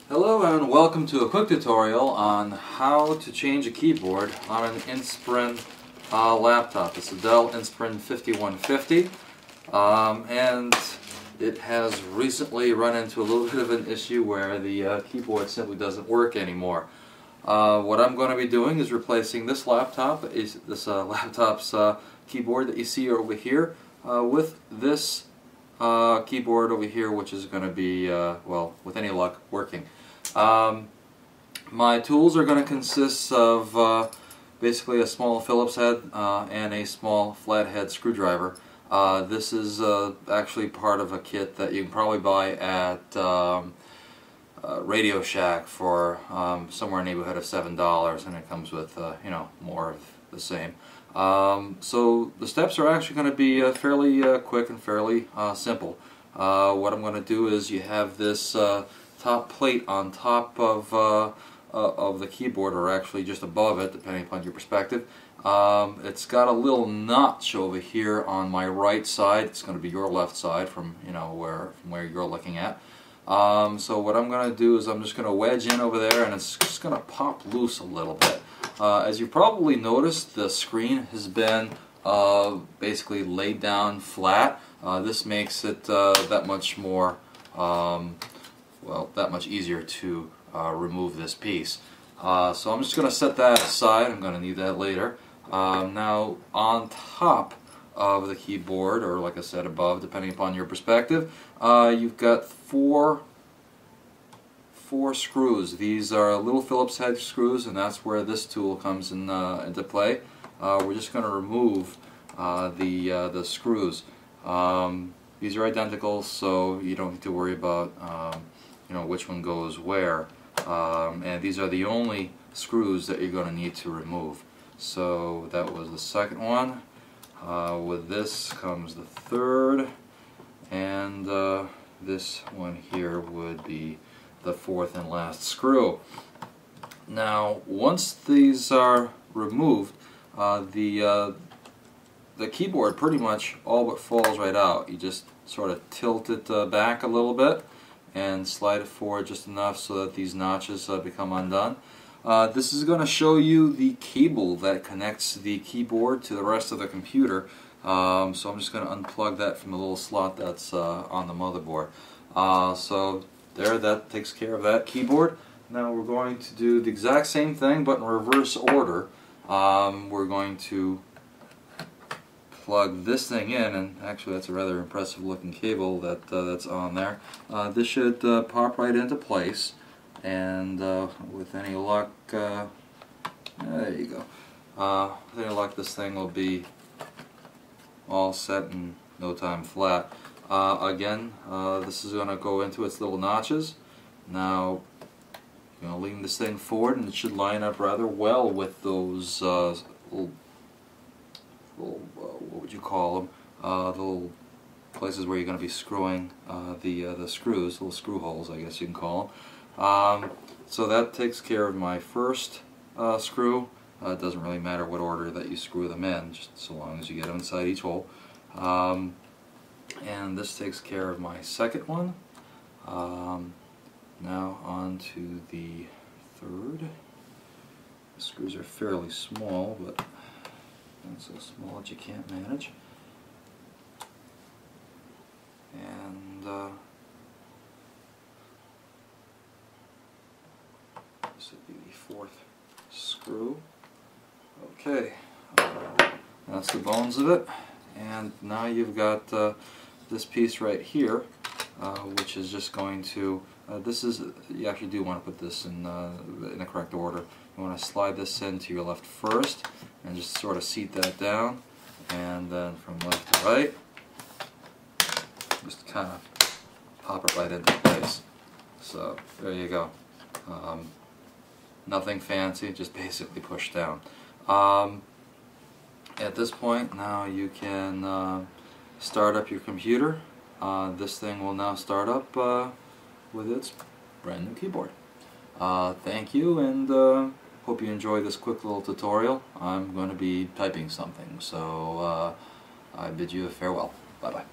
Hello and welcome to a quick tutorial on how to change a keyboard on an Inspiron laptop. It's a Dell Inspiron 5150 and it has recently run into a little bit of an issue where the keyboard simply doesn't work anymore. What I'm going to be doing is replacing this laptop's keyboard that you see over here with this keyboard over here, which is going to be, well, with any luck, working. My tools are going to consist of basically a small Phillips head and a small flathead screwdriver. This is actually part of a kit that you can probably buy at Radio Shack for somewhere in the neighborhood of $7, and it comes with you know, more of the same. So the steps are actually going to be fairly quick and fairly simple. What I'm going to do is you have this top plate on top of the keyboard, or actually just above it, depending upon your perspective. It's got a little notch over here on my right side. It's going to be your left side from where you're looking at. So what I'm going to do is I'm just going to wedge in over there, and it's just going to pop loose a little bit. As you probably noticed, the screen has been basically laid down flat. This makes it that much more, well, that much easier to remove this piece. So I'm just going to set that aside. I'm going to need that later. Now on top of the keyboard, or like I said, above, depending upon your perspective, you've got four screws. These are little Phillips head screws, and that's where this tool comes in, into play. We're just going to remove the screws. These are identical, so you don't need to worry about which one goes where. And these are the only screws that you're going to need to remove. So that was the second one. With this comes the third, and this one here would be the fourth and last screw. Now once these are removed, the keyboard pretty much all but falls right out. You just sort of tilt it back a little bit and slide it forward just enough so that these notches become undone. This is going to show you the cable that connects the keyboard to the rest of the computer. So I'm just going to unplug that from the little slot that's on the motherboard. So there, that takes care of that keyboard. Now we're going to do the exact same thing but in reverse order. We're going to plug this thing in, and actually that's a rather impressive looking cable that's on there. This should pop right into place, and with any luck, there you go. With any luck, this thing will be all set in no time flat. Again, this is going to go into its little notches. Now you're going to lean this thing forward, and it should line up rather well with those little, what would you call them? The little places where you're going to be screwing the screws, little screw holes, I guess you can call them. So that takes care of my first screw. It doesn't really matter what order that you screw them in, just so long as you get them inside each hole. And this takes care of my second one. Now on to the third. The screws are fairly small, but not so small that you can't manage. And this would be the fourth screw. Okay, that's the bones of it. And now you've got this piece right here, which is just going to, you actually do want to put this in the correct order. You want to slide this into your left first, and just sort of seat that down, and then from left to right, just kind of pop it right into place. So there you go. Nothing fancy, just basically push down. At this point, now you can start up your computer. This thing will now start up with its brand new keyboard. Thank you, and hope you enjoy this quick little tutorial. I'm going to be typing something, so I bid you a farewell. Bye-bye.